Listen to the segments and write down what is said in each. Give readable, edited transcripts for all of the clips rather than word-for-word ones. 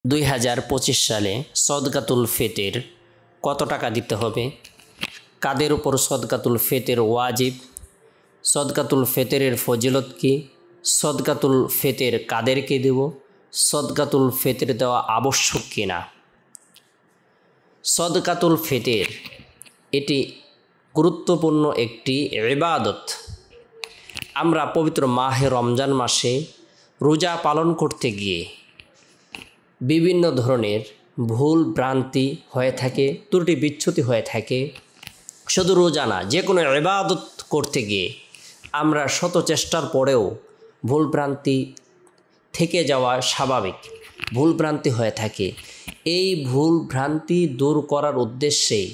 2025 সালে সদকাতুল ফিতর কত টাকা দিতে হবে, কাদের উপর সদকাতুল ফিতর ওয়াজিব, সদকাতুল ফিতরের ফজিলত কি, সদকাতুল ফিতর কাদেরকে দেব, সদকাতুল ফিতর দেওয়া আবশ্যক কিনা। সদকাতুল ফিতর এটি গুরুত্বপূর্ণ একটি ইবাদত। আমরা পবিত্র মাহে রমজান মাসে রোজা পালন করতে গিয়ে বিভিন্ন ধরনের ভুল ভ্রান্তি হয়ে থাকে, ত্রুটি বিচ্যুতি হয়ে থাকে। শুধু রোজা না, যে কোনো ইবাদত করতে গিয়ে আমরা শত চেষ্টার পরেও ভুল ভ্রান্তি থেকে যাওয়া স্বাভাবিক, ভুল ভ্রান্তি হয়ে থাকে। এই ভুল ভ্রান্তি দূর করার উদ্দেশ্যেই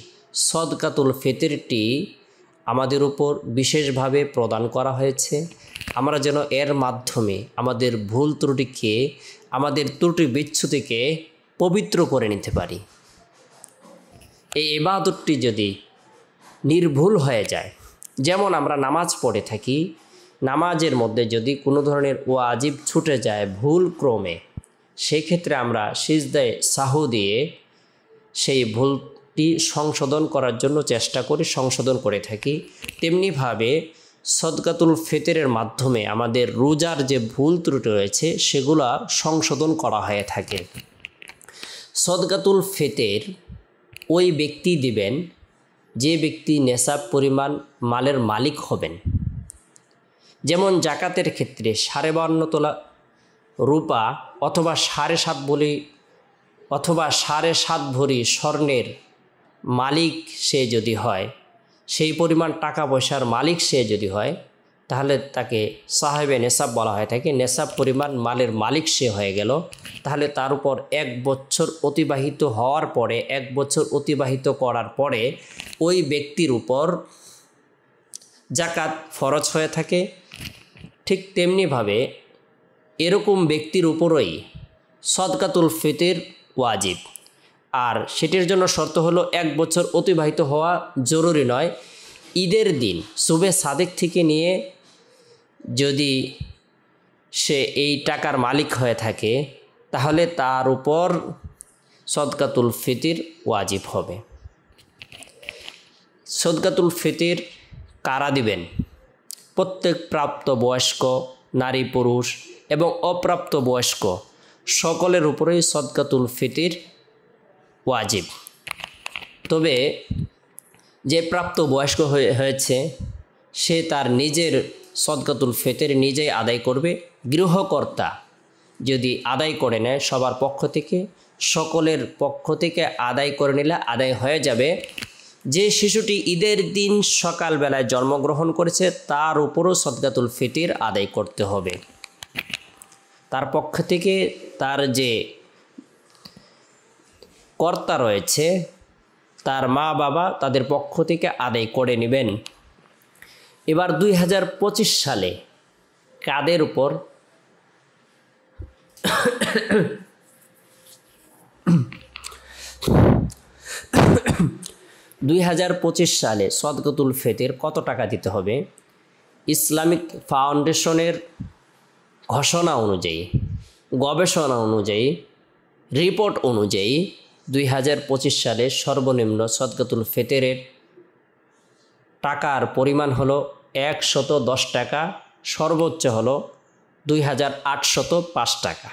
সদকাতুল ফিতরটি আমাদের উপর বিশেষভাবে প্রদান করা হয়েছে। আমরা যেন এর মাধ্যমে আমাদের ভুল ত্রুটিকে, আমাদের ত্রুটি বিচ্যুতিকে পবিত্র করে নিতে পারি। এই ইবাদতটি যদি নির্ভুল হয়ে যায়, যেমন আমরা নামাজ পড়ে থাকি, নামাজের মধ্যে যদি কোনো ধরনের ওয়াজিব ছুটে যায় ভুল ক্রমে, সেই ক্ষেত্রে আমরা সিজদায়ে সাহু দিয়ে সেই ভুলটি সংশোধন করার জন্য চেষ্টা করি, সংশোধন করে থাকি। তেমনিভাবে সদকাতুল ফিতরের মাধ্যমে আমাদের রোজার যে ভুল ত্রুটি রয়েছে সেগুলা সংশোধন করা হয়ে থাকে। সদকাতুল ফিতর ওই ব্যক্তি দিবেন যে ব্যক্তি নেশাব পরিমাণ মালের মালিক হবেন। যেমন জাকাতের ক্ষেত্রে 52.5 তোলা রূপা অথবা 7.5 ভরি অথবা 7.5 ভরি স্বর্ণের মালিক সে যদি হয়, সেই পরিমাণ টাকা পয়সার মালিক সে যদি হয়, তাহলে তাকে সাহেবে নেশাব বলা হয়ে থাকে। নেশাব পরিমাণ মালের মালিক সে হয়ে গেল। তাহলে তার উপর 1 বছর অতিবাহিত হওয়ার পরে, 1 বছর অতিবাহিত করার পরে ওই ব্যক্তির উপর জাকাত ফরজ হয়ে থাকে। ঠিক তেমনিভাবে এরকম ব্যক্তির উপরই সদকাতুল ফিতর ওয়াজিব। আর সেটির জন্য শর্ত হলো 1 বছর অতিবাহিত হওয়া জরুরি নয়। ঈদের দিন সুবে সাদেক থেকে নিয়ে যদি সে এই টাকার মালিক হয়ে থাকে, তাহলে তার উপর সদকাতুল ফিতর ওয়াজিব হবে। সদকাতুল ফিতর কারা দিবেন? প্রত্যেক প্রাপ্তবয়স্ক নারী পুরুষ এবং অপ্রাপ্ত বয়স্ক সকলের উপরেই সদকাতুল ফিতর ওয়াজিব। তবে যে প্রাপ্ত বয়স্ক হয়েছে সে তার নিজের সদকাতুল ফিতর নিজেই আদায় করবে। গৃহকর্তা যদি আদায় করে নেয় সবার পক্ষ থেকে, সকলের পক্ষ থেকে আদায় করে নিলে আদায় হয়ে যাবে। যে শিশুটি ঈদের দিন সকালবেলায় জন্মগ্রহণ করেছে তার উপরও সদকাতুল ফিতর আদায় করতে হবে। তার পক্ষ থেকে তার যে কর্তা রয়েছে, তার মা বাবা, তাদের পক্ষ থেকে আদায় করে নেবেন। এবার 2025 সালে কাদের উপর 2025 সালে সদকাতুল ফিতর কত টাকা দিতে হবে? ইসলামিক ফাউন্ডেশনের ঘোষণা অনুযায়ী, গবেষণা অনুযায়ী, রিপোর্ট অনুযায়ী 2025 সালে সর্বনিম্ন সদকাতুল ফিতরের টাকার পরিমাণ হলো 110 টাকা, সর্বোচ্চ হলো 2805 টাকা।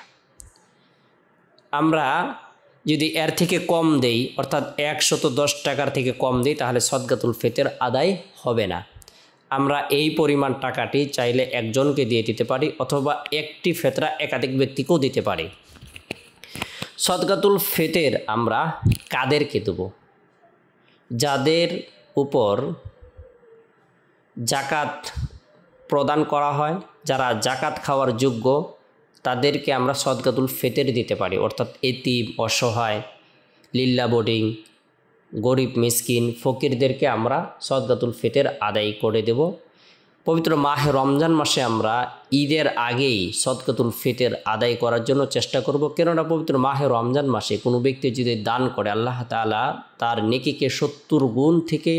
আমরা যদি এর থেকে কম দেই, অর্থাৎ 110 টাকার থেকে কম দিই, তাহলে সদকাতুল ফিতর আদায় হবে না। আমরা এই পরিমাণ টাকাটি চাইলে একজনকে দিয়ে দিতে পারি অথবা একটি ফিতরা একাধিক ব্যক্তিকেও দিতে পারি। সদকাতুল ফিতর আমরা কাদেরকে দেব? যাদের উপর জাকাত প্রদান করা হয়, যারা জাকাত খাওয়ার যোগ্য, তাদেরকে আমরা সদকাতুল ফিতর দিতে পারি। অর্থাৎ এতিম, অসহায়, লিল্লা বোর্ডিং, গরিব মিসকিন, ফকিরদেরকে আমরা সদকাতুল ফিতর আদায় করে দেব। পবিত্র মাহে রমজান মাসে আমরা ঈদের আগেই সদকাতুল ফিতর আদায় করার জন্য চেষ্টা করব। কেননা পবিত্র মাহে রমজান মাসে কোনো ব্যক্তি যদি দান করে, আল্লাহ তাআলা তার নেকিকে 70 গুণ থেকে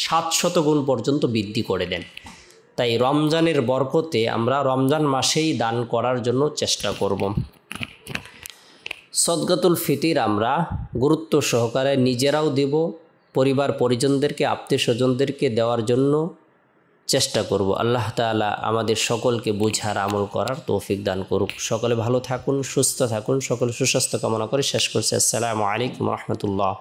700 গুণ পর্যন্ত বৃদ্ধি করে দেন। তাই রমজানের বরকতে আমরা রমজান মাসেই দান করার জন্য চেষ্টা করব। সদকাতুল ফিতির আমরা গুরুত্ব সহকারে নিজেরাও দেব, পরিবার পরিজনদেরকে আত্মীয় স্বজনদেরকে দেওয়ার জন্য চেষ্টা করব। আল্লাহ তাআলা আমাদের সকলকে বুঝার আমল করার তৌফিক দান করুক। সকলে ভালো থাকুন, সুস্থ থাকুন, সকলে সুস্বাস্থ্য কামনা করে শেষ করছি। আসসালামু আলাইকুম রহমতুল্লাহ।